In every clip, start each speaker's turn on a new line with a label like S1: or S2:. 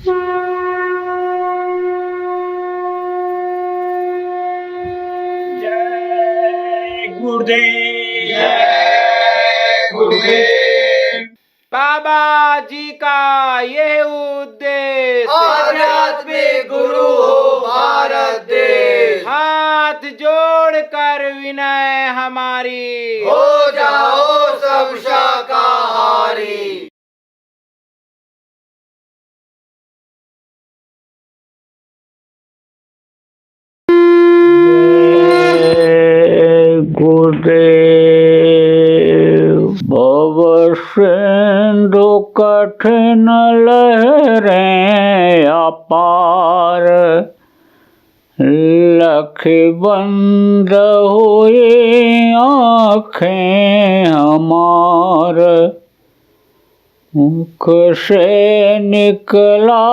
S1: जय गुरुदेव।
S2: जय गुरुदेव।
S3: बाबा जी का ये उद्देश्य
S2: आध्यात्मिक गुरु हो भारत देश।
S3: हाथ जोड़कर विनय हमारी
S2: हो जाओ सब शाकाहारी।
S1: गुरुदेव। भव सिंधु कठिन लहरें अपार, लख बंद हुए आँखें हमार। मुख से निकला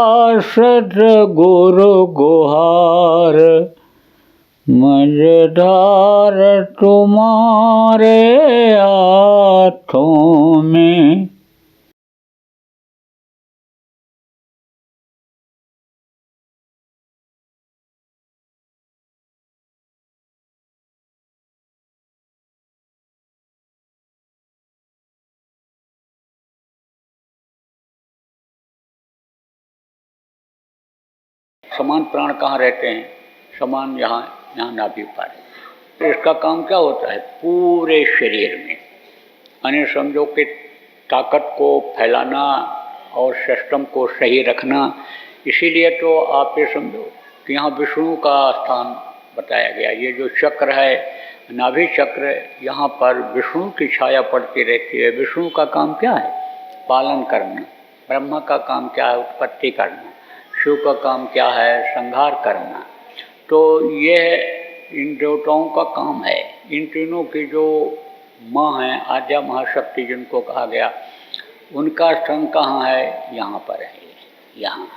S1: सद्गुरु गुहार, मझधार तुम्हारे हाथों में। समान प्राण कहाँ रहते हैं? समान यहाँ नाभि पर। तो इसका काम क्या होता है? पूरे शरीर में यानी समझो कि ताकत को फैलाना और सिस्टम को सही रखना। इसीलिए तो आप ये समझो कि यहाँ विष्णु का स्थान बताया गया। ये जो चक्र है, नाभि चक्र, यहाँ पर विष्णु की छाया पड़ती रहती है। विष्णु का काम क्या है? पालन करना। ब्रह्मा का काम क्या है? उत्पत्ति करना। शिव का काम क्या है? संहार करना। तो ये इन देवताओं का काम है। इन तीनों की जो माँ हैं, आद्या महाशक्ति जिनको कहा गया, उनका स्थान कहाँ है? यहाँ पर है। यहाँ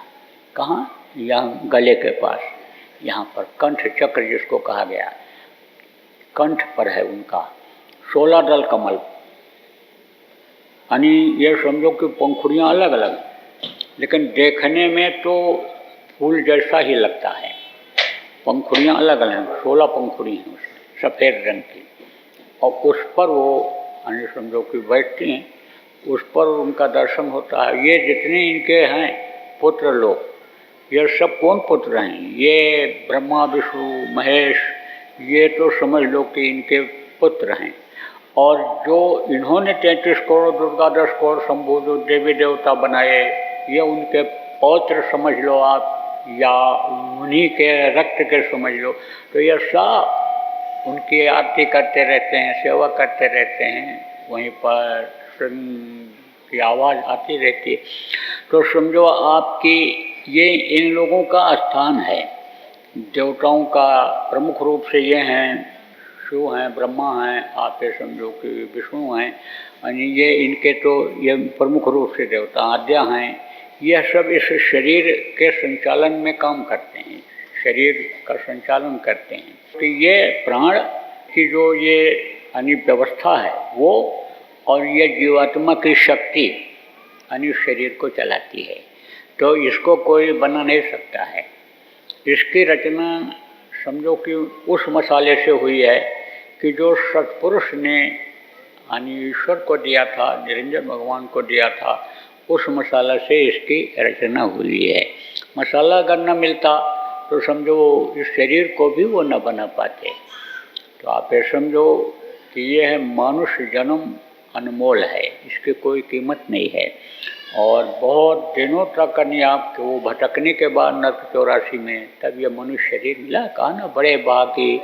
S1: कहाँ? यहाँ गले के पास, यहाँ पर कंठ चक्र जिसको कहा गया, कंठ पर है उनका 16 दल कमल। यानी ये समझो कि पंखुड़ियाँ अलग अलग, लेकिन देखने में तो फूल जैसा ही लगता है। पंखुड़ियाँ अलग अलग, 16 पंखुड़ी हैं उसमें, सफ़ेद रंग की। और उस पर वो यानी समझो कि बैठती हैं, उस पर उनका दर्शन होता है। ये जितने इनके हैं पुत्र लोग, ये सब कौन पुत्र हैं? ये ब्रह्मा विष्णु महेश, ये तो समझ लो कि इनके पुत्र हैं। और जो इन्होंने 33 करोड़ दुर्गादश करोड़ शंभु जो देवी देवता बनाए, ये उनके पौत्र समझ लो आप, या उन्हीं के रक्त के समझ लो। तो ये सब उनकी आरती करते रहते हैं, सेवा करते रहते हैं। वहीं पर की आवाज़ आती रहती है। तो समझो आपकी ये इन लोगों का स्थान है। देवताओं का प्रमुख रूप से ये हैं, शिव हैं, ब्रह्मा हैं, आप ये समझो कि विष्णु हैं, यानी ये इनके तो ये प्रमुख रूप से देवता आद्या हैं। यह सब इस शरीर के संचालन में काम करते हैं, शरीर का संचालन करते हैं। तो ये प्राण की जो ये यानी व्यवस्था है वो, और ये जीवात्मा की शक्ति यानी शरीर को चलाती है। तो इसको कोई बना नहीं सकता है। इसकी रचना समझो कि उस मसाले से हुई है कि जो सत्पुरुष ने यानी ईश्वर को दिया था, निरंजन भगवान को दिया था, उस मसाला से इसकी रचना हुई है। मसाला अगर न मिलता तो समझो इस शरीर को भी वो न बना पाते। तो आप ये समझो कि ये है मनुष्य जन्म अनमोल है, इसकी कोई कीमत नहीं है। और बहुत दिनों तक नहीं आप वो भटकने के बाद नर्क 84 में तब ये मनुष्य शरीर मिला। कहा ना, बड़े बाकी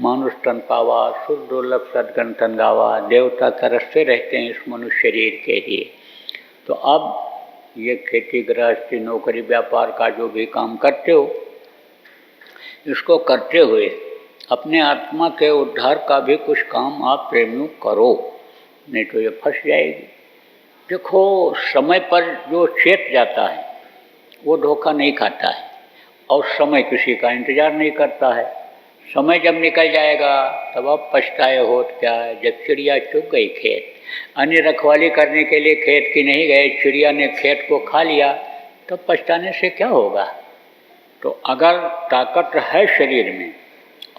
S1: मानुष तन पावा, शुद्ध दुर्लभ सदगन तन गावा, देवता तरसते रहते हैं इस मनुष्य शरीर के लिए। तो अब ये खेती गृहस्थी नौकरी व्यापार का जो भी काम करते हो, इसको करते हुए अपने आत्मा के उद्धार का भी कुछ काम आप प्रेमियों करो, नहीं तो ये फंस जाएगी। देखो, समय पर जो चेत जाता है वो धोखा नहीं खाता है, और समय किसी का इंतज़ार नहीं करता है। समय जब निकल जाएगा तब आप पछताए होत क्या है। जब चिड़िया चुग गई खेत, अन्य रखवाली करने के लिए खेत की नहीं गए, चिड़िया ने खेत को खा लिया, तो पछताने से क्या होगा। तो अगर ताकत है शरीर में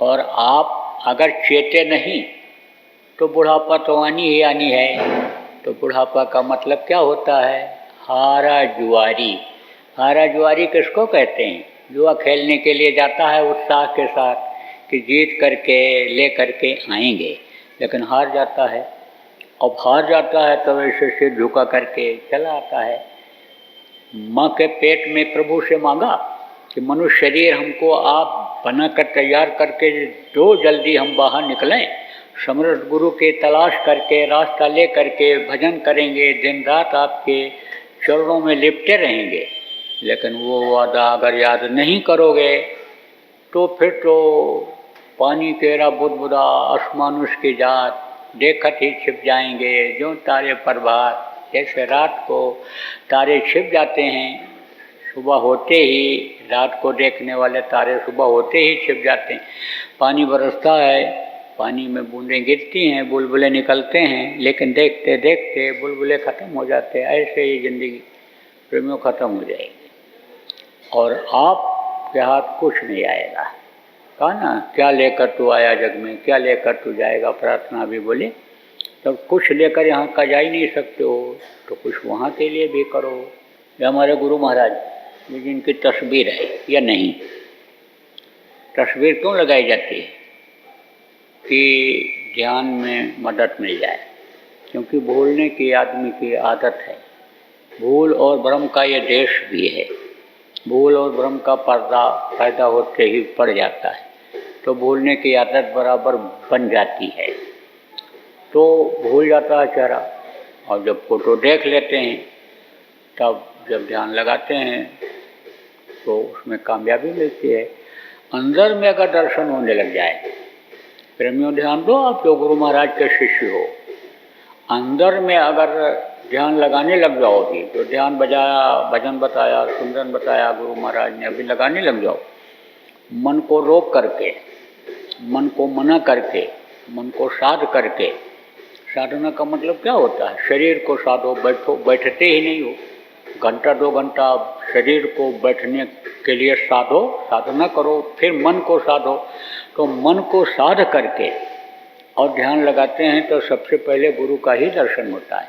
S1: और आप अगर चेते नहीं तो बुढ़ापा तो आनी ही आनी है। तो बुढ़ापा का मतलब क्या होता है, हारा जुआरी। हारा जुआरी किसको कहते हैं, जुआ खेलने के लिए जाता है उत्साह के साथ कि जीत करके ले करके आएंगे, लेकिन हार जाता है। अब हार जाता है तो ऐसे सिर झुका करके चला आता है। माँ के पेट में प्रभु से मांगा कि मनुष्य शरीर हमको आप बनाकर तैयार करके दो, जल्दी हम बाहर निकलें, समर्थ गुरु की तलाश करके रास्ता ले करके भजन करेंगे, दिन रात आपके चरणों में लिपटे रहेंगे। लेकिन वो वादा अगर याद नहीं करोगे तो फिर तो पानी केरा बुदबुदा आसमान उसकी जात, देखत ही छिप जाएंगे जो तारे प्रभात। जैसे रात को तारे छिप जाते हैं, सुबह होते ही रात को देखने वाले तारे सुबह होते ही छिप जाते हैं। पानी बरसता है, पानी में बूंदें गिरती हैं, बुलबुले निकलते हैं, लेकिन देखते देखते बुलबुले ख़त्म हो जाते हैं। ऐसे ही ज़िंदगी प्रेमियों ख़त्म हो जाएगी और आपके हाथ कुछ नहीं आएगा। कहा ना, क्या लेकर तू आया जग में, क्या लेकर तू जाएगा। प्रार्थना भी बोले तो कुछ लेकर यहाँ का जा ही नहीं सकते हो तो कुछ वहाँ के लिए भी करो। ये हमारे गुरु महाराज, ये जिनकी तस्वीर है या नहीं, तस्वीर क्यों लगाई जाती है कि ध्यान में मदद मिल जाए, क्योंकि भूलने की आदमी की आदत है। भूल और भ्रम का ये देश भी है। भूल और भ्रम का पर्दा पैदा होते ही पड़ जाता है तो भूलने की आदत बराबर बन जाती है, तो भूल जाता है चेहरा। और जब फोटो देख लेते हैं तब जब ध्यान लगाते हैं तो उसमें कामयाबी मिलती है। अंदर में अगर दर्शन होने लग जाए, प्रेमियों ध्यान दो, आप जो गुरु महाराज के शिष्य हो, अंदर में अगर ध्यान लगाने लग जाओगे, जो ध्यान बजाया, भजन बताया, सुंदर बताया गुरु महाराज ने, अभी लगाने लग जाओ। मन को रोक करके, मन को मना करके, मन को साध करके। साधना का मतलब क्या होता है, शरीर को साधो, बैठो, बैठते ही नहीं हो, घंटा 2 घंटा शरीर को बैठने के लिए साधो, साधना करो, फिर मन को साधो। तो मन को साध करके और ध्यान लगाते हैं तो सबसे पहले गुरु का ही दर्शन होता है,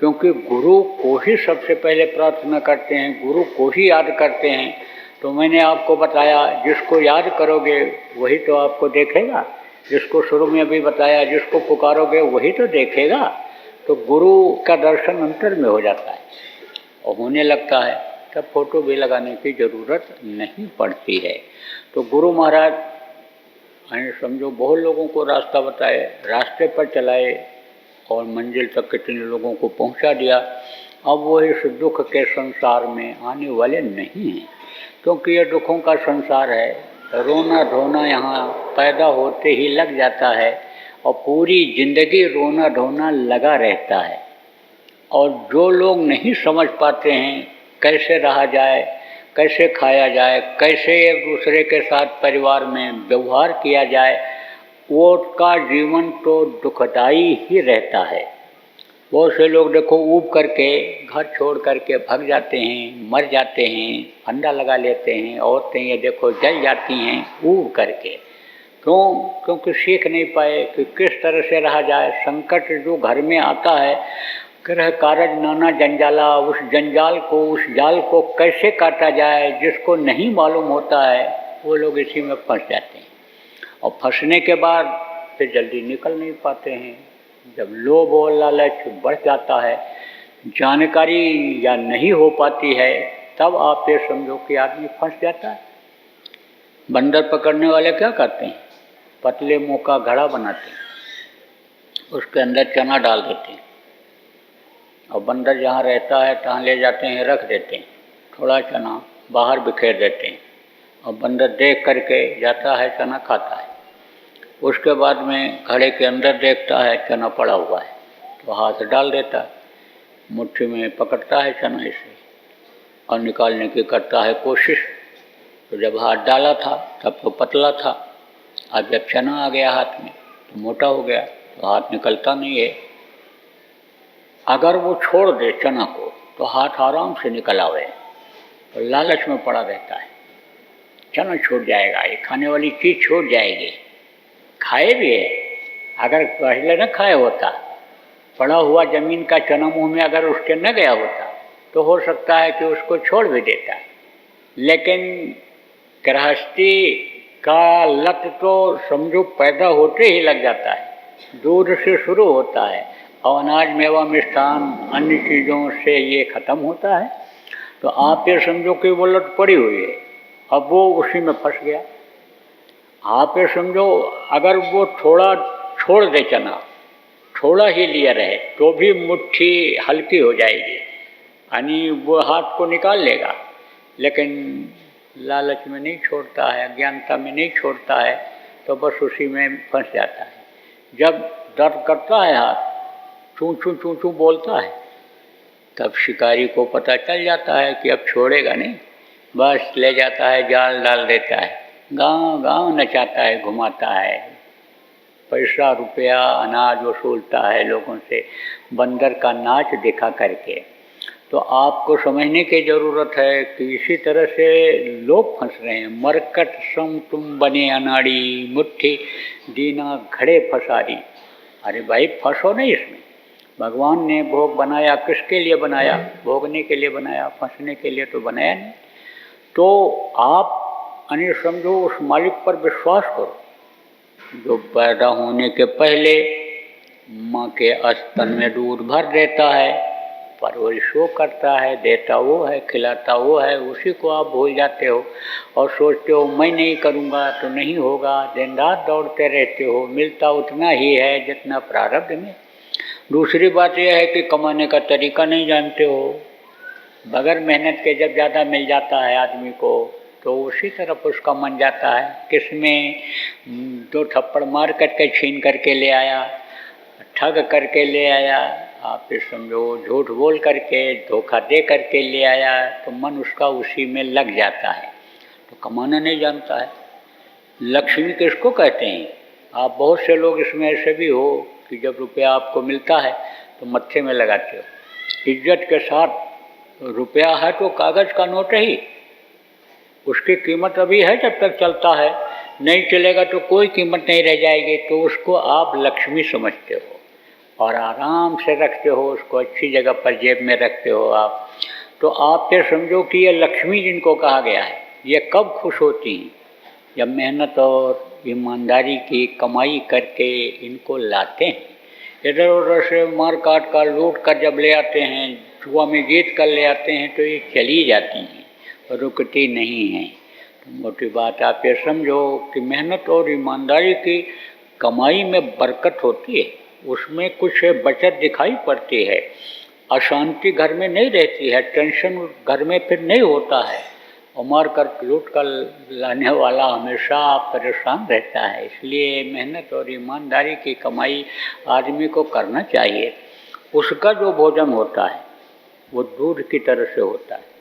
S1: क्योंकि गुरु को ही सबसे पहले प्रार्थना करते हैं, गुरु को ही याद करते हैं। तो मैंने आपको बताया, जिसको याद करोगे वही तो आपको देखेगा, जिसको शुरू में अभी बताया, जिसको पुकारोगे वही तो देखेगा। तो गुरु का दर्शन अंतर में हो जाता है और होने लगता है, तब फोटो भी लगाने की ज़रूरत नहीं पड़ती है। तो गुरु महाराज समझो बहुत लोगों को रास्ता बताए, रास्ते पर चलाए और मंजिल तक कितने लोगों को पहुंचा दिया। अब वो इस दुख के संसार में आने वाले नहीं हैं, क्योंकि ये दुखों का संसार है। रोना धोना यहाँ पैदा होते ही लग जाता है और पूरी ज़िंदगी रोना धोना लगा रहता है। और जो लोग नहीं समझ पाते हैं कैसे रहा जाए, कैसे खाया जाए, कैसे एक दूसरे के साथ परिवार में व्यवहार किया जाए, वो का जीवन तो दुखदाई ही रहता है। बहुत से लोग देखो ऊब करके घर छोड़ करके भाग जाते हैं, मर जाते हैं, फंदा लगा लेते हैं। औरतें ये देखो जल जाती हैं ऊब करके। क्यों? क्योंकि सीख नहीं पाए कि किस तरह से रहा जाए। संकट जो घर में आता है, ग्रह कारज नाना जंजाला, उस जंजाल को, उस जाल को कैसे काटा जाए, जिसको नहीं मालूम होता है वो लोग इसी में फंस जाते हैं। और फंसने के बाद फिर जल्दी निकल नहीं पाते हैं। जब लोभ और लालच बढ़ जाता है, जानकारी या नहीं हो पाती है, तब आप ये समझो कि आदमी फंस जाता है। बंदर पकड़ने वाले क्या करते हैं, पतले मुँह का घड़ा बनाते हैं, उसके अंदर चना डाल देते हैं और बंदर जहाँ रहता है तहाँ ले जाते हैं, रख देते हैं, थोड़ा चना बाहर बिखेर देते हैं और बंदर देख करके जाता है, चना खाता है। उसके बाद में घड़े के अंदर देखता है चना पड़ा हुआ है तो हाथ डाल देता है, मुट्ठी में पकड़ता है चना इसे और निकालने की करता है कोशिश। तो जब हाथ डाला था तब तो पतला था, अब जब चना आ गया हाथ में तो मोटा हो गया, तो हाथ निकलता नहीं है। अगर वो छोड़ दे चना को तो हाथ आराम से निकल आवे, और लालच में पड़ा रहता है, चलो छूट जाएगा, ये खाने वाली चीज़ छूट जाएगी, खाए भी है। अगर पहले न खाए होता, पड़ा हुआ ज़मीन का चना मुँह में अगर उसके न गया होता तो हो सकता है कि उसको छोड़ भी देता। लेकिन गृहस्थी का लत तो समझो पैदा होते ही लग जाता है, दूध से शुरू होता है और अनाज मेवा मिष्ठान अन्य चीज़ों से ये ख़त्म होता है। तो आप ये समझो कि वो लत पड़ी हुई है, अब वो उसी में फंस गया। आप ये समझो अगर वो थोड़ा छोड़ दे, चना थोड़ा ही लिया रहे तो भी मुट्ठी हल्की हो जाएगी, यानी वो हाथ को निकाल लेगा। लेकिन लालच में नहीं छोड़ता है, अज्ञानता में नहीं छोड़ता है, तो बस उसी में फंस जाता है। जब दर्द करता है हाथ, चूं चूं चूं चूं बोलता है, तब शिकारी को पता चल जाता है कि अब छोड़ेगा नहीं, बस ले जाता है, जाल डाल देता है, गांव गांव नचाता है, घुमाता है, पैसा रुपया अनाज वसूलता है लोगों से, बंदर का नाच दिखा करके। तो आपको समझने की ज़रूरत है कि इसी तरह से लोग फंस रहे हैं। मरकट सम तुम बने अनाड़ी, मुट्ठी दीना घड़े फसारी। अरे भाई फंसो नहीं इसमें। भगवान ने भोग बनाया, किसके लिए बनाया? भोगने के लिए बनाया, फंसने के लिए तो बनाया नहीं। तो आप अन्य समझो उस मालिक पर विश्वास करो जो पैदा होने के पहले माँ के स्तन में दूध भर देता है, परवरिश वो करता है, देता वो है, खिलाता वो है, उसी को आप भूल जाते हो और सोचते हो मैं नहीं करूँगा तो नहीं होगा। दिन रात दौड़ते रहते हो, मिलता उतना ही है जितना प्रारब्ध में। दूसरी बात यह है कि कमाने का तरीका नहीं जानते हो। बगैर मेहनत के जब ज़्यादा मिल जाता है आदमी को तो उसी तरफ उसका मन जाता है। किसमें? दो थप्पड़ मार करके छीन करके ले आया, ठग करके ले आया, आप ये समझो झूठ बोल करके, धोखा दे करके ले आया, तो मन उसका उसी में लग जाता है। तो कमाना नहीं जानता है। लक्ष्मी किसको कहते हैं? आप बहुत से लोग इसमें ऐसे भी हो कि जब रुपया आपको मिलता है तो मत्थे में लगाते हो। इज्जत के साथ रुपया है तो कागज़ का नोट ही, उसकी कीमत अभी है जब तक चलता है, नहीं चलेगा तो कोई कीमत नहीं रह जाएगी। तो उसको आप लक्ष्मी समझते हो और आराम से रखते हो, उसको अच्छी जगह पर जेब में रखते हो आप। तो आप ये समझो कि ये लक्ष्मी जिनको कहा गया है, ये कब खुश होती हैं? जब मेहनत और ईमानदारी की कमाई करके इनको लाते हैं, इधर उधर से मार काट कर लूट कर जब ले आते हैं, जुआ में जीत कर ले आते हैं, तो ये चली जाती हैं, रुकती नहीं हैं। तो मोटी बात आप ये समझो कि मेहनत और ईमानदारी की कमाई में बरकत होती है, उसमें कुछ बचत दिखाई पड़ती है, अशांति घर में नहीं रहती है, टेंशन घर में फिर नहीं होता है, और मार कर लूट कर लाने वाला हमेशा परेशान रहता है। इसलिए मेहनत और ईमानदारी की कमाई आदमी को करना चाहिए। उसका जो भोजन होता है वो दूध की तरह से होता है,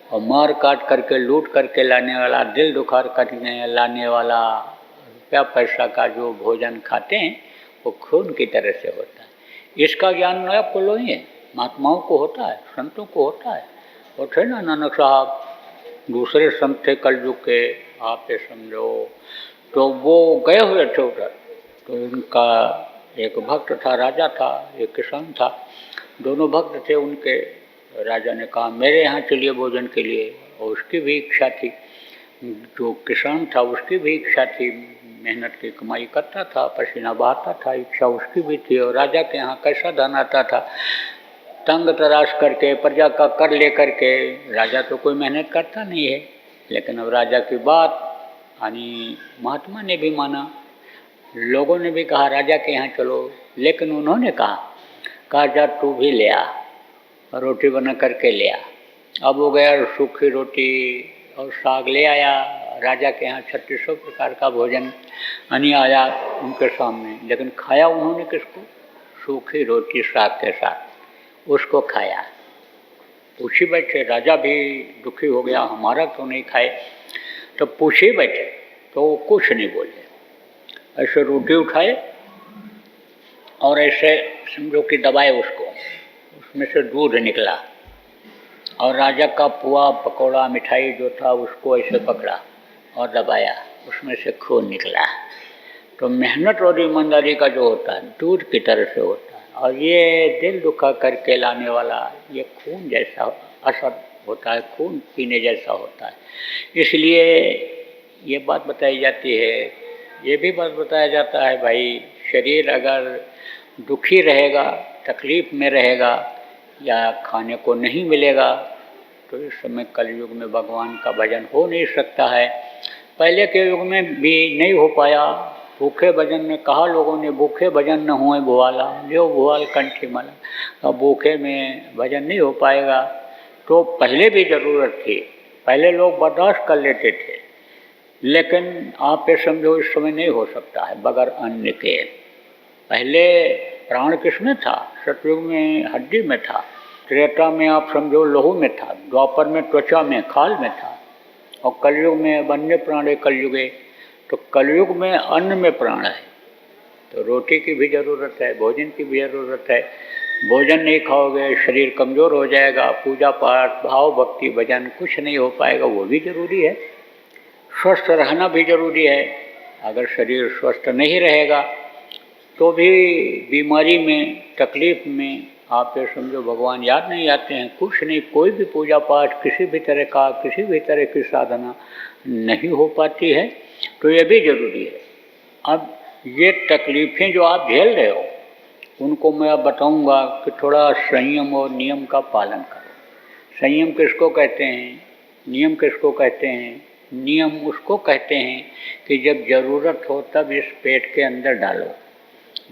S1: और मार काट करके लूट करके लाने वाला, दिल दुखार करके लाने वाला रुपया पैसा का जो भोजन खाते हैं वो खून की तरह से होता है। इसका ज्ञान आपको लो ही है, महात्माओं को होता है, संतों को होता है। और थे ना नानक साहब, दूसरे संत थे कलयुग के, आप ये समझो, तो वो गए हुए थे उधर। तो उनका एक भक्त था, राजा था, एक किसान था, दोनों भक्त थे उनके। राजा ने कहा मेरे यहाँ चलिए भोजन के लिए, और उसकी भी इच्छा थी। जो किसान था उसकी भी इच्छा थी, मेहनत की कमाई करता था, पसीना बहाता था, इच्छा उसकी भी थी। और राजा के यहाँ कैसा धन आता था? तंग तराश करके, प्रजा का कर ले करके। राजा तो कोई मेहनत करता नहीं है, लेकिन अब राजा की बात यानी महात्मा ने भी माना, लोगों ने भी कहा राजा के यहाँ चलो, लेकिन उन्होंने कहा जा तू भी ले आ, रोटी बना करके ले आ। अब वो गया, सूखी रोटी और साग ले आया। राजा के यहाँ 3600 प्रकार का भोजन यानी आया उनके सामने, लेकिन खाया उन्होंने किसको? सूखी रोटी साग के साथ उसको खाया। पूछे बैठे, राजा भी दुखी हो गया, हमारा तो नहीं खाए। तो पूछे बैठे तो वो कुछ नहीं बोले, ऐसे रोटी उठाए और ऐसे समझो कि दबाए उसको, उसमें से दूध निकला और राजा का पुआ पकौड़ा मिठाई जो था उसको ऐसे पकड़ा और दबाया, उसमें से खून निकला। तो मेहनत और ईमानदारी का जो होता है दूध की तरह से होता है, और ये दिल दुखा करके लाने वाला ये खून जैसा असर होता है, खून पीने जैसा होता है। इसलिए ये बात बताई जाती है, ये भी बात बताया जाता है भाई, शरीर अगर दुखी रहेगा, तकलीफ़ में रहेगा या खाने को नहीं मिलेगा तो इस समय कलयुग में भगवान का भजन हो नहीं सकता है। पहले के युग में भी नहीं हो पाया। भूखे भजन में कहा लोगों ने, भूखे भजन न हुए भुआला, जो भुआल कंठी माला। अब भूखे में भजन नहीं हो पाएगा। तो पहले भी ज़रूरत थी, पहले लोग बर्दाश्त कर लेते थे, लेकिन आप ये समझो इस समय नहीं हो सकता है बगैर अन्न के। पहले प्राण किसमें था? सतयुग में हड्डी में था, त्रेता में आप समझो लहू में था, द्वापर में त्वचा में खाल में था, और कलयुग में वन्य प्राण है कलयुगे। तो कलयुग में अन्न में प्राण है, तो रोटी की भी ज़रूरत है, भोजन की भी ज़रूरत है। भोजन नहीं खाओगे शरीर कमज़ोर हो जाएगा, पूजा पाठ भाव भक्ति भजन कुछ नहीं हो पाएगा, वो भी ज़रूरी है। स्वस्थ रहना भी ज़रूरी है। अगर शरीर स्वस्थ नहीं रहेगा तो भी बीमारी में तकलीफ़ में आप ये समझो भगवान याद नहीं आते हैं, कुछ नहीं, कोई भी पूजा पाठ किसी भी तरह का, किसी भी तरह की साधना नहीं हो पाती है। तो ये भी ज़रूरी है। अब ये तकलीफ़ें जो आप झेल रहे हो उनको मैं अब बताऊंगा कि थोड़ा संयम और नियम का पालन करो। संयम किसको कहते हैं, नियम किसको कहते हैं? नियम उसको कहते हैं कि जब ज़रूरत हो तब इस पेट के अंदर डालो,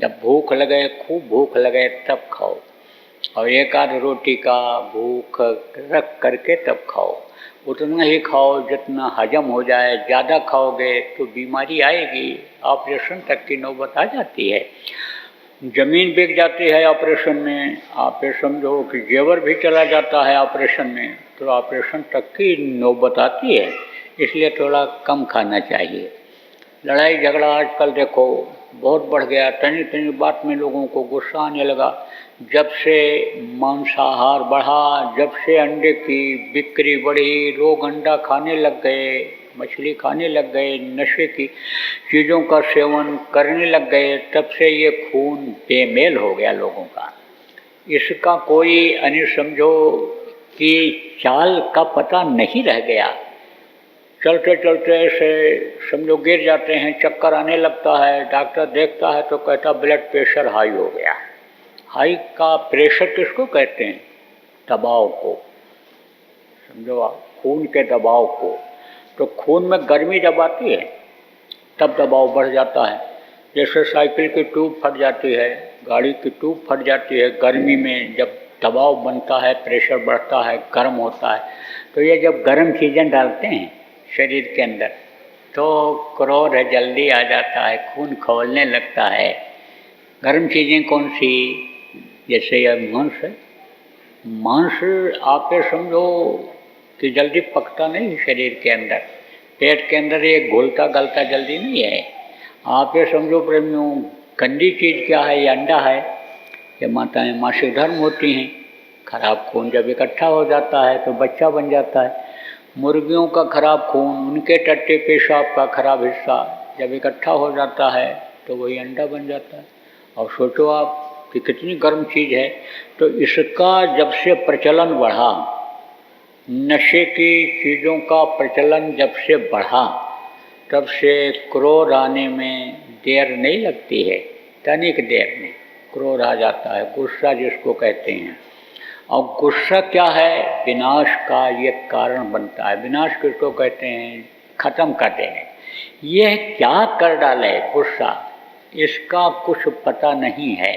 S1: जब भूख लगे, खूब भूख लगे तब खाओ, और एक आध रोटी का भूख रख करके तब खाओ। उतना ही खाओ जितना हजम हो जाए। ज़्यादा खाओगे तो बीमारी आएगी, ऑपरेशन तक की नौबत आ जाती है। ज़मीन बिक जाती है ऑपरेशन में। आप ये समझो कि जेवर भी चला जाता है ऑपरेशन में, तो ऑपरेशन तक की नौबत आती है। इसलिए थोड़ा कम खाना चाहिए। लड़ाई झगड़ा आजकल देखो बहुत बढ़ गया, तनी तनी बात में लोगों को गुस्सा आने लगा। जब से मांसाहार बढ़ा, जब से अंडे की बिक्री बढ़ी, लोग अंडा खाने लग गए, मछली खाने लग गए, नशे की चीज़ों का सेवन करने लग गए, तब से ये खून बेमेल हो गया लोगों का। इसका कोई समझो कि चाल का पता नहीं रह गया। चलते चलते ऐसे समझो गिर जाते हैं, चक्कर आने लगता है, डॉक्टर देखता है तो कहता ब्लड प्रेशर हाई हो गया। हाई का प्रेशर किसको कहते हैं? दबाव को, समझो आप, खून के दबाव को। तो खून में गर्मी जब आती है तब दबाव बढ़ जाता है। जैसे साइकिल की ट्यूब फट जाती है, गाड़ी की ट्यूब फट जाती है, गर्मी में जब दबाव बनता है, प्रेशर बढ़ता है, गर्म होता है। तो ये जब गर्म चीज़ें डालते हैं शरीर के अंदर तो क्रोध जल्दी आ जाता है, खून खौलने लगता है। गर्म चीज़ें कौन सी? जैसे यह मांस है। मांस आप ये समझो कि जल्दी पकता नहीं शरीर के अंदर, पेट के अंदर ये घुलता गलता जल्दी नहीं है। आप ये समझो प्रेमियों, गंदी चीज़ क्या है? ये अंडा है। ये माताएं मासिक धर्म होती हैं, खराब खून जब इकट्ठा हो जाता है तो बच्चा बन जाता है। मुर्गियों का खराब खून, उनके टट्टे पेशाब का खराब हिस्सा जब इकट्ठा हो जाता है तो वही अंडा बन जाता है। और सोचो आप कि कितनी गर्म चीज़ है। तो इसका जब से प्रचलन बढ़ा, नशे की चीज़ों का प्रचलन जब से बढ़ा, तब से क्रोध आने में देर नहीं लगती है, तनिक देर में क्रोध आ जाता है, गुस्सा जिसको कहते हैं। और गुस्सा क्या है? विनाश का ये कारण बनता है। विनाश किसको कहते हैं? ख़त्म कर देने। यह क्या कर डाले गुस्सा, इसका कुछ पता नहीं है।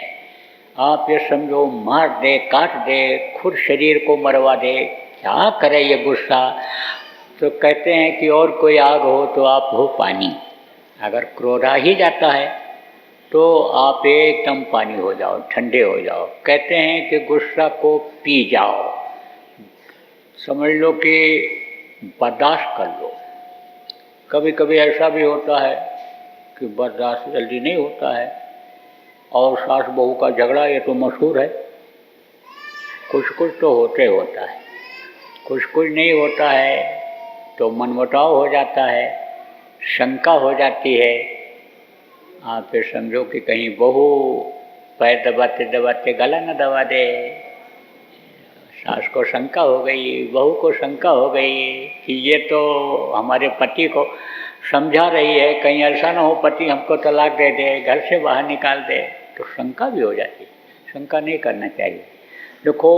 S1: आप ये समझो मार दे, काट दे, खुद शरीर को मरवा दे, क्या करे ये गुस्सा। तो कहते हैं कि और कोई आग हो तो आप हो पानी। अगर क्रोध आ ही जाता है तो आप एकदम पानी हो जाओ, ठंडे हो जाओ। कहते हैं कि गुस्सा को पी जाओ, समझ लो कि बर्दाश्त कर लो। कभी कभी ऐसा भी होता है कि बर्दाश्त जल्दी नहीं होता है, और सास बहू का झगड़ा ये तो मशहूर है, कुछ कुछ तो होता है। कुछ कुछ नहीं होता है तो मनमुटाव हो जाता है, शंका हो जाती है। आप फिर समझो कि कहीं बहू पैर दबाते दबाते गला न दबा दे। सास को शंका हो गई, बहू को शंका हो गई कि ये तो हमारे पति को समझा रही है, कहीं ऐसा ना हो पति हमको तलाक दे दे, घर से बाहर निकाल दे, तो शंका भी हो जाती है। शंका नहीं करना चाहिए। देखो,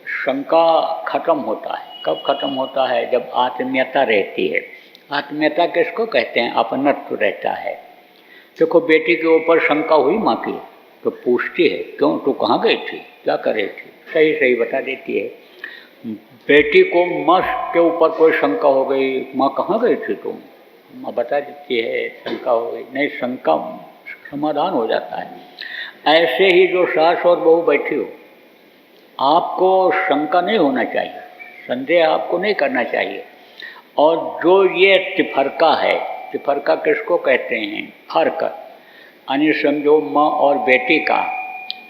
S1: शंका खत्म होता है, कब खत्म होता है? जब आत्मीयता रहती है। आत्मीयता किसको कहते हैं? अपनत्व रहता है। देखो, बेटी के ऊपर शंका हुई माँ की, तो पूछती है, क्यों, तू कहाँ गई थी, क्या कर रही थी? सही सही बता देती है। बेटी को माँ के ऊपर कोई शंका हो गई, माँ कहाँ गई थी तुम, माँ बता देती है, शंका हो गई, नहीं, शंका समाधान हो जाता है। ऐसे ही जो सास और बहू बैठी हो, आपको शंका नहीं होना चाहिए, संदेह आपको नहीं करना चाहिए। और जो ये तिफरका है, तिफरका किसको कहते हैं? फर्क, यानी समझो माँ और बेटी का,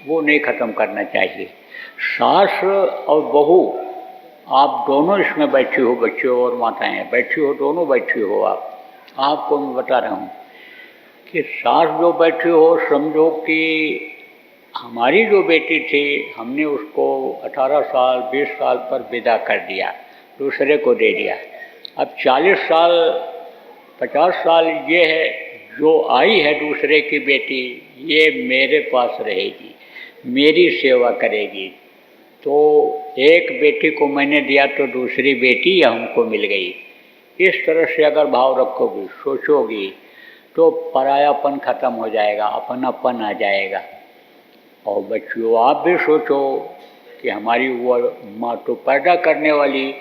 S1: वो नहीं ख़त्म करना चाहिए। सास और बहू, आप दोनों इसमें बैठी हो, बच्चे और माताएं बैठी हो, दोनों बैठी हो। आपको मैं बता रहा हूँ कि सास जो बैठी हो, समझो कि हमारी जो बेटी थी, हमने उसको 18 साल 20 साल पर विदा कर दिया, दूसरे को दे दिया। अब 40 साल 50 साल ये है, जो आई है दूसरे की बेटी, ये मेरे पास रहेगी, मेरी सेवा करेगी। तो एक बेटी को मैंने दिया तो दूसरी बेटी हमको मिल गई। इस तरह से अगर भाव रखोगी, सोचोगी, तो परायापन खत्म हो जाएगा, अपनापन आ जाएगा। और बच्चों, आप भी सोचो कि हमारी वो माँ तो पैदा करने वाली,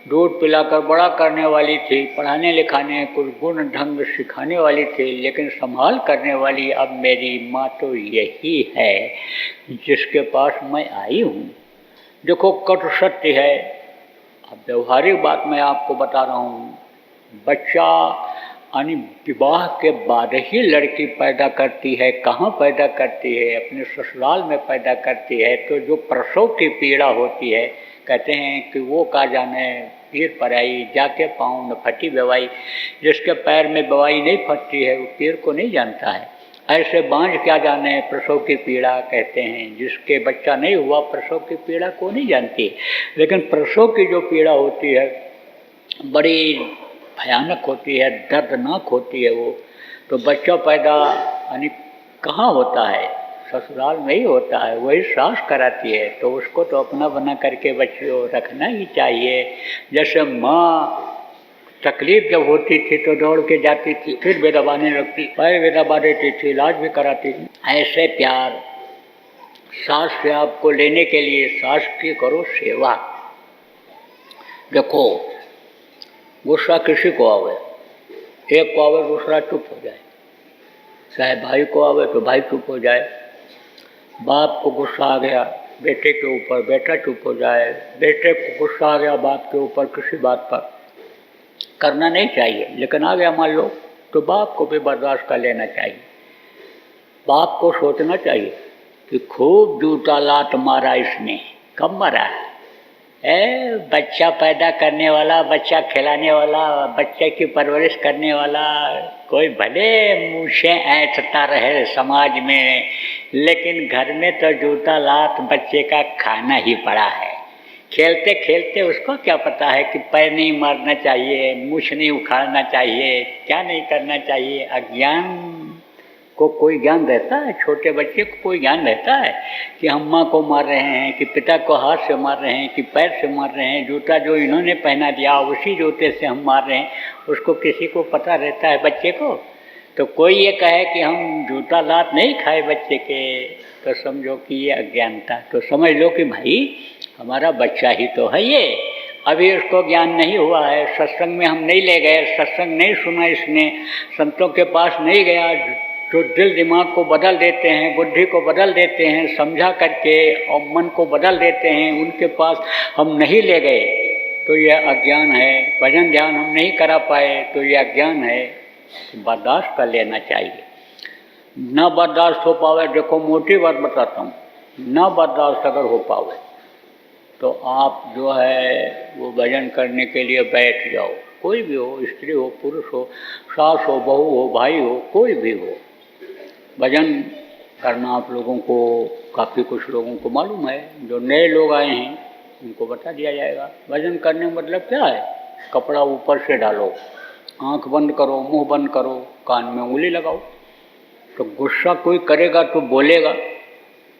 S1: दूध पिलाकर बड़ा करने वाली थी, पढ़ाने लिखाने, कुछ गुण ढंग सिखाने वाली थी, लेकिन संभाल करने वाली अब मेरी माँ तो यही है जिसके पास मैं आई हूँ। देखो, कटु सत्य है। अब व्यवहारिक बात मैं आपको बता रहा हूँ। बच्चा यानी विवाह के बाद ही लड़की पैदा करती है। कहाँ पैदा करती है? अपने ससुराल में पैदा करती है। तो जो प्रसव की पीड़ा होती है, कहते हैं कि वो का जाने पीर पर आई, जाके पाँव न फटी बेवाई। जिसके पैर में बेवाई नहीं फटती है, वो पीर को नहीं जानता है। ऐसे बांझ क्या जाने प्रसव की पीड़ा, कहते हैं। जिसके बच्चा नहीं हुआ, प्रसव की पीड़ा को नहीं जानती। लेकिन प्रसव की जो पीड़ा होती है, बड़ी भयानक होती है, दर्दनाक होती है वो। तो बच्चा पैदा यानी कहाँ होता है? ससुराल में ही होता है, वही सास कराती है। तो उसको तो अपना बना करके बच्चे को रखना ही चाहिए। जैसे माँ तकलीफ जब होती थी तो दौड़ के जाती थी, फिर भी दबाने लगती, पैर भी दबा देती थी, इलाज भी कराती थी। ऐसे प्यार सास से आपको लेने के लिए सास की करो सेवा। देखो, गुस्सा किसी को आवे, एक को आवे दूसरा चुप हो जाए, चाहे भाई को आवे तो भाई चुप हो जाए। बाप को गुस्सा आ गया बेटे के ऊपर, बेटा चुप हो जाए। बेटे को गुस्सा आ गया बाप के ऊपर किसी बात पर, करना नहीं चाहिए, लेकिन आ गया मान लो, तो बाप को भी बर्दाश्त कर लेना चाहिए। बाप को सोचना चाहिए कि खूब जूता लात मारा इसने, कब मारा है? बच्चा पैदा करने वाला, बच्चा खिलाने वाला, बच्चे की परवरिश करने वाला, कोई भले मुँह से ऐंठता रहे समाज में, लेकिन घर में तो जूता लात बच्चे का खाना ही पड़ा है। खेलते खेलते उसको क्या पता है कि पैर नहीं मारना चाहिए, मूछ नहीं उखाड़ना चाहिए, क्या नहीं करना चाहिए। अज्ञान को कोई ज्ञान रहता है? छोटे बच्चे को कोई ज्ञान रहता है कि हम माँ को मार रहे हैं, कि पिता को हाथ से मार रहे हैं, कि पैर से मार रहे हैं? जूता जो इन्होंने पहना दिया उसी जूते से हम मार रहे हैं, उसको किसी को पता रहता है बच्चे को? तो कोई ये कहे कि हम जूता लात नहीं खाए बच्चे के, तो समझो कि ये अज्ञानता। तो समझ लो कि भाई हमारा बच्चा ही तो है ये, अभी उसको ज्ञान नहीं हुआ है। सत्संग में हम नहीं ले गए, सत्संग नहीं सुना इसने, संतों के पास नहीं गया, जो दिल दिमाग को बदल देते हैं, बुद्धि को बदल देते हैं समझा करके, और मन को बदल देते हैं, उनके पास हम नहीं ले गए, तो यह अज्ञान है। भजन ध्यान हम नहीं करा पाए, तो यह अज्ञान है। बर्दाश्त कर लेना चाहिए। न बर्दाश्त हो पावे, देखो मोटी बात बताता हूँ, न बर्दाश्त अगर हो पावे तो आप जो है वो भजन करने के लिए बैठ जाओ, कोई भी हो, स्त्री हो, पुरुष हो, सास हो, बहू हो, भाई हो, कोई भी हो। भजन करना आप लोगों को काफ़ी कुछ लोगों को मालूम है, जो नए लोग आए हैं उनको बता दिया जाएगा। भजन करने का मतलब क्या है? कपड़ा ऊपर से डालो, आंख बंद करो, मुंह बंद करो, कान में उंगली लगाओ। तो गुस्सा कोई करेगा तो बोलेगा,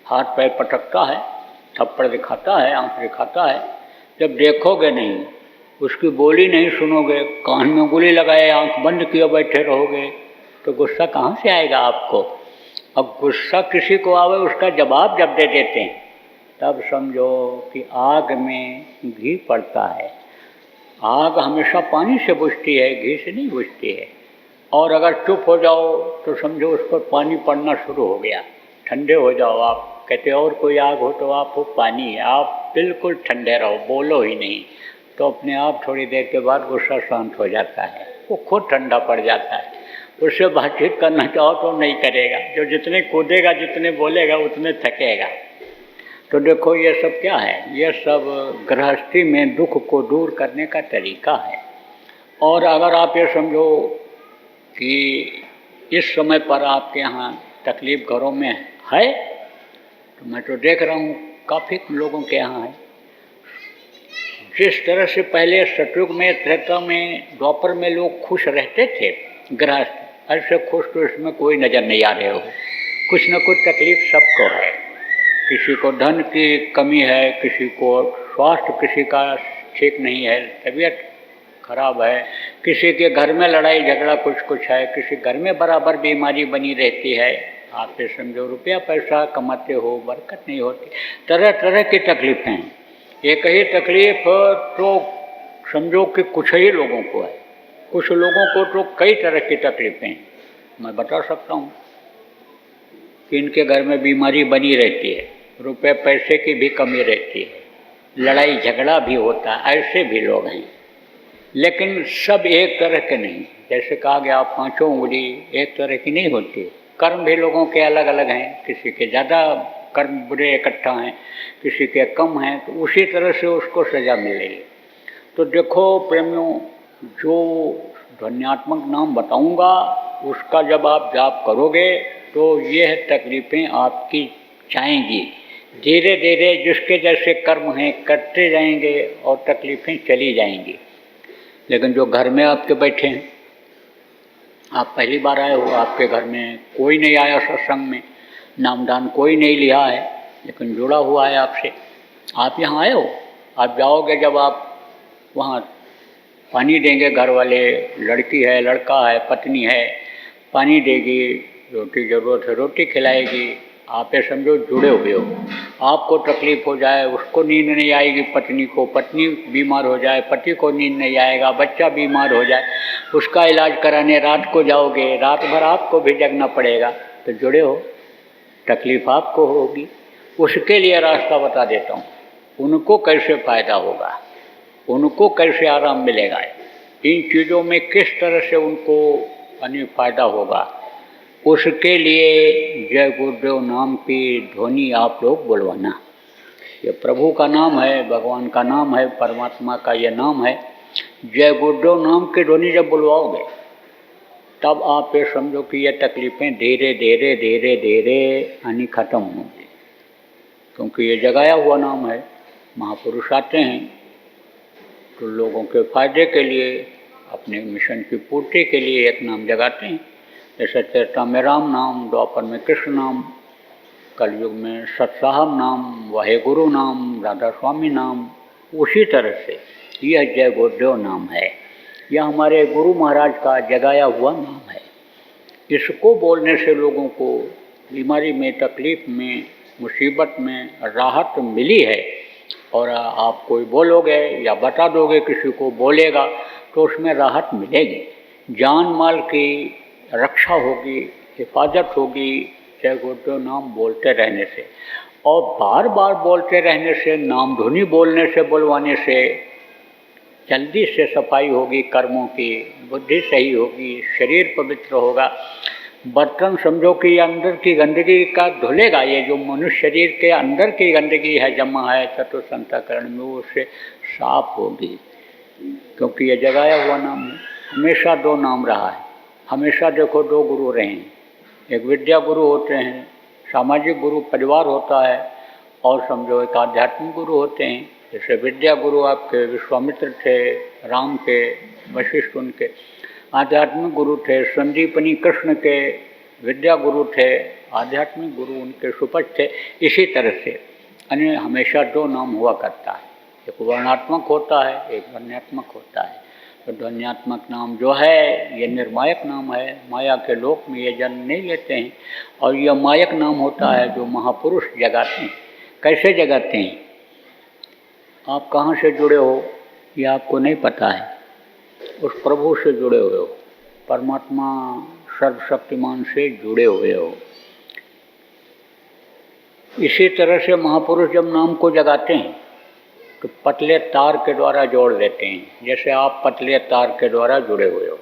S1: हाथ पैर पटकता है, थप्पड़ दिखाता है, आंख दिखाता है। जब देखोगे नहीं, उसकी बोली नहीं सुनोगे, कान में उंगली लगाए, आंख बंद किए बैठे रहोगे, तो गुस्सा कहाँ से आएगा आपको? अब गुस्सा किसी को आवे, उसका जवाब जब दे देते हैं तब समझो कि आग में घी पड़ता है। आग हमेशा पानी से बुझती है, घी से नहीं बुझती है। और अगर चुप हो जाओ तो समझो उस पर पानी पड़ना शुरू हो गया। ठंडे हो जाओ आप, कहते और कोई आग हो तो आप हो पानी है, आप बिल्कुल ठंडे रहो, बोलो ही नहीं, तो अपने आप थोड़ी देर के बाद गुस्सा शांत हो जाता है, वो खुद ठंडा पड़ जाता है। उससे बातचीत करना चाहो तो नहीं करेगा, जो जितने कूदेगा, जितने बोलेगा, उतने थकेगा। तो देखो ये सब क्या है? ये सब गृहस्थी में दुख को दूर करने का तरीका है। और अगर आप ये समझो कि इस समय पर आपके यहाँ तकलीफ़ घरों में है, तो मैं तो देख रहा हूँ काफ़ी लोगों के यहाँ है। जिस तरह से पहले सतयुग में, त्रेता में, द्वापर में लोग खुश रहते थे, गृहस्थ, ऐसे खुश तो इसमें कोई नज़र नहीं आ रहे हो। कुछ न कुछ तकलीफ़ सबको है। किसी को धन की कमी है, किसी को स्वास्थ्य किसी का ठीक नहीं है, तबीयत खराब है, किसी के घर में लड़ाई झगड़ा कुछ है, किसी घर में बराबर बीमारी बनी रहती है। आप ये समझो रुपया पैसा कमाते हो, बरकत नहीं होती, तरह तरह की तकलीफ़ें हैं। एक ही तकलीफ़ तो समझो कि कुछ ही लोगों को है, कुछ लोगों को तो कई तरह की तकलीफ़ें हैं। मैं बता सकता हूँ कि इनके घर में बीमारी बनी रहती है, रुपये पैसे की भी कमी रहती है, लड़ाई झगड़ा भी होता है, ऐसे भी लोग हैं। लेकिन सब एक तरह के नहीं, जैसे कहा गया पांचों उंगली एक तरह की नहीं होती। कर्म भी लोगों के अलग अलग हैं, किसी के ज़्यादा कर्म बुरे इकट्ठा हैं, किसी के कम हैं, तो उसी तरह से उसको सज़ा मिलेगी। तो देखो प्रेमियों, जो ध्वन्यात्मक नाम बताऊंगा उसका जब आप जाप करोगे तो यह तकलीफ़ें आपकी जाएंगी। धीरे धीरे जिसके जैसे कर्म हैं करते जाएंगे और तकलीफ़ें चली जाएंगी। लेकिन जो घर में आपके बैठे हैं, आप पहली बार आए हो, आपके घर में कोई नहीं आया सत्संग में, नामदान कोई नहीं लिया है, लेकिन जुड़ा हुआ है आपसे, आप यहाँ आए हो, आप जाओगे जब आप वहाँ पानी देंगे, घर वाले, लड़की है, लड़का है, पत्नी है, पानी देगी, रोटी ज़रूरत है रोटी खिलाएगी, आप ये समझो जुड़े हुए हो। आपको तकलीफ़ हो जाए, उसको नींद नहीं आएगी, पत्नी को, पत्नी बीमार हो जाए, पति को नींद नहीं आएगा, बच्चा बीमार हो जाए, उसका इलाज कराने रात को जाओगे, रात भर आपको भी जगना पड़ेगा, तो जुड़े हो, तकलीफ़ आपको होगी। उसके लिए रास्ता बता देता हूँ, उनको कैसे फ़ायदा होगा, उनको कैसे आराम मिलेगा, इन चीज़ों में किस तरह से उनको फ़ायदा होगा, उसके लिए जय गुरुदेव नाम की ध्वनि आप लोग बुलवाना। ये प्रभु का नाम है, भगवान का नाम है, परमात्मा का ये नाम है। जय गुरुदेव नाम की ध्वनि जब बुलवाओगे तब आप ये समझो कि ये तकलीफ़ें धीरे धीरे धीरे धीरे ख़त्म होंगी, क्योंकि ये जगाया हुआ नाम है। महापुरुष आते हैं तो लोगों के फायदे के लिए, अपने मिशन की पूर्ति के लिए एक नाम जगाते हैं। जैसे त्रेता में राम नाम, द्वापर में कृष्ण नाम, कलयुग में सतसाहब नाम, वाहे गुरु नाम, राधा स्वामी नाम। उसी तरह से यह जय गुरुदेव नाम है, यह हमारे गुरु महाराज का जगाया हुआ नाम है। इसको बोलने से लोगों को बीमारी में, तकलीफ़ में, मुसीबत में राहत मिली है। और आप कोई बोलोगे या बता दोगे, किसी को बोलेगा तो उसमें राहत मिलेगी, जान माल की रक्षा होगी, हिफाजत होगी जय गुरुदेव नाम बोलते रहने से। और बार बार बोलते रहने से, नाम धुनी बोलने से, बुलवाने से जल्दी से सफाई होगी कर्मों की, बुद्धि सही होगी, शरीर पवित्र होगा, बर्तन समझो कि अंदर की गंदगी का धुलेगा, ये जो मनुष्य शरीर के अंदर की गंदगी है जमा है चतुर्थ अंतःकरण में, वो उससे साफ होगी, क्योंकि ये जगाया हुआ नाम है। हमेशा दो नाम रहा है, हमेशा देखो दो गुरु रहे हैं, एक विद्या गुरु होते हैं, सामाजिक गुरु परिवार होता है, और समझो एक आध्यात्मिक गुरु होते हैं। जैसे विद्या गुरु आपके विश्वामित्र थे, राम के, वशिष्ठ उनके, आध्यात्मिक गुरु थे संदीपनी कृष्ण के, विद्या गुरु थे, आध्यात्मिक गुरु उनके सुपथ थे। इसी तरह से अन्य हमेशा दो नाम हुआ करता है, एक वर्णात्मक होता है, एक ध्वन्यात्मक होता है। तो ध्वन्यात्मक नाम जो है ये निर्मायक नाम है, माया के लोक में ये जन्म नहीं लेते हैं, और यह मायक नाम होता है जो महापुरुष जगाते हैं। कैसे जगाते हैं? आप कहाँ से जुड़े हो ये आपको नहीं पता है, उस प्रभु से जुड़े हुए हो, परमात्मा सर्वशक्तिमान से जुड़े हुए हो। इसी तरह से महापुरुष जब नाम को जगाते हैं तो पतले तार के द्वारा जोड़ देते हैं, जैसे आप पतले तार के द्वारा जुड़े हुए हो।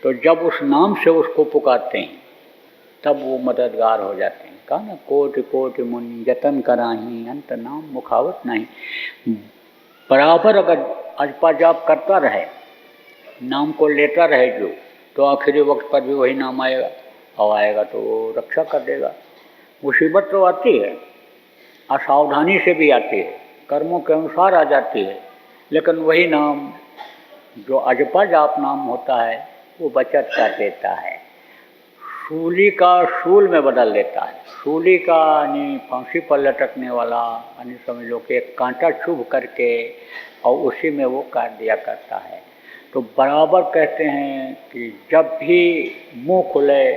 S1: तो जब उस नाम से उसको पुकारते हैं तब वो मददगार हो जाते हैं। कहा ना, कोटि कोटि मुनि जतन कराही, अंत नाम मुखावत नहीं। बराबर अगर अजपा जाप करता रहे, नाम को लेता रहे जो, तो आखिरी वक्त पर भी वही नाम आएगा, और आएगा तो वो रक्षा कर देगा। मुसीबत तो आती है, असावधानी से भी आती है, कर्मों के अनुसार आ जाती है, लेकिन वही नाम जो अजपा जाप नाम होता है वो बचत कर देता है, सूली का शूल में बदल देता है। सूली का यानी फांसी पर लटकने वाला, यानी समझ लो कि एक कांटा चुभ करके और उसी में वो काट दिया करता है। तो बराबर कहते हैं कि जब भी मुंह खुले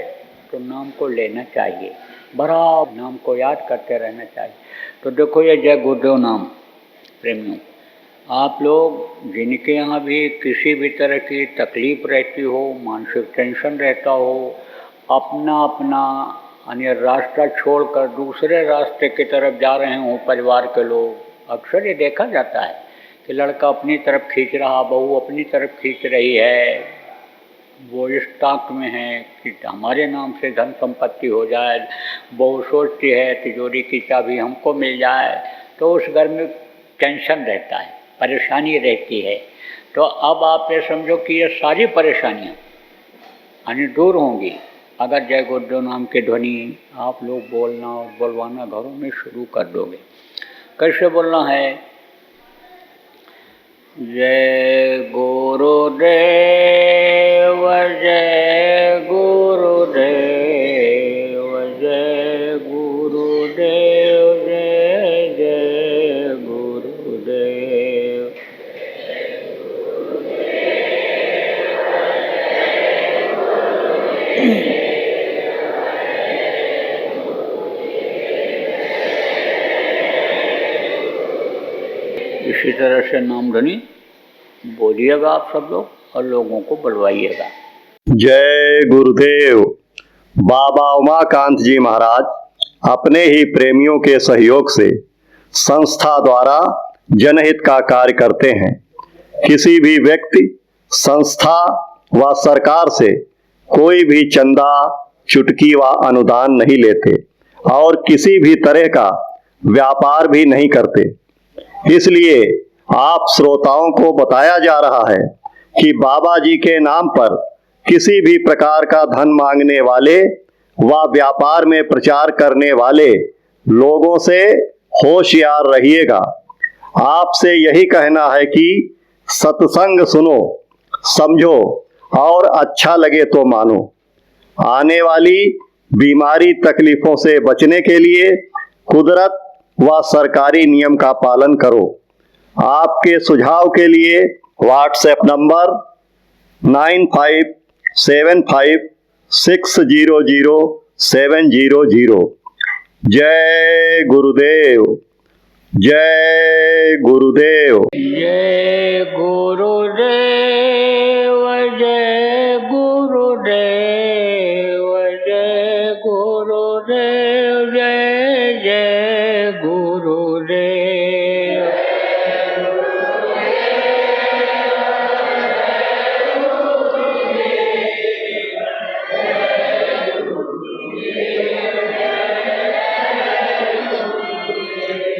S1: तो नाम को लेना चाहिए, बराबर नाम को याद करते रहना चाहिए। तो देखो ये जय गुरुदेव नाम प्रेमियों, आप लोग जिनके यहाँ भी किसी भी तरह की तकलीफ रहती हो, मानसिक टेंशन रहता हो, अपना अपना यानी रास्ता छोड़कर दूसरे रास्ते की तरफ जा रहे हों परिवार के लोग, अक्सर ये देखा जाता है कि लड़का अपनी तरफ खींच रहा, बहू अपनी तरफ खींच रही है, वो इस ताक में है कि हमारे नाम से धन संपत्ति हो जाए, बहू सोचती है तिजोरी की चाबी हमको मिल जाए, तो उस घर में टेंशन रहता है, परेशानी रहती है। तो अब आप ये समझो कि ये सारी परेशानियाँ यानी दूर होंगी अगर जय गुरुदेव नाम के ध्वनि आप लोग बोलना और बोलवाना घरों में शुरू कर दोगे। कैसे बोलना है? जय गुरुदेव, जय गुरुदेव, जय गुरुदेव, जय जय गुरुदेव। इसी तरह से नाम ध्वनि बोलिएगा आप सब लोग और लोगों को बुलवाइएगा।
S4: जय गुरुदेव। बाबा उमाकांत जी महाराज अपने ही प्रेमियों के सहयोग से संस्था द्वारा जनहित का कार्य करते हैं। किसी भी व्यक्ति, संस्था व सरकार से कोई भी चंदा, चुटकी व अनुदान नहीं लेते और किसी भी तरह का व्यापार भी नहीं करते। इसलिए आप श्रोताओं को बताया जा रहा है कि बाबा जी के नाम पर किसी भी प्रकार का धन मांगने वाले व व्यापार में प्रचार करने वाले लोगों से होशियार रहिएगा। आपसे यही कहना है कि सत्संग सुनो, समझो और अच्छा लगे तो मानो। आने वाली बीमारी तकलीफों से बचने के लिए कुदरत व सरकारी नियम का पालन करो। आपके सुझाव के लिए व्हाट्सएप नंबर 9575600700। जय गुरुदेव, जय गुरुदेव।
S1: जय गुरु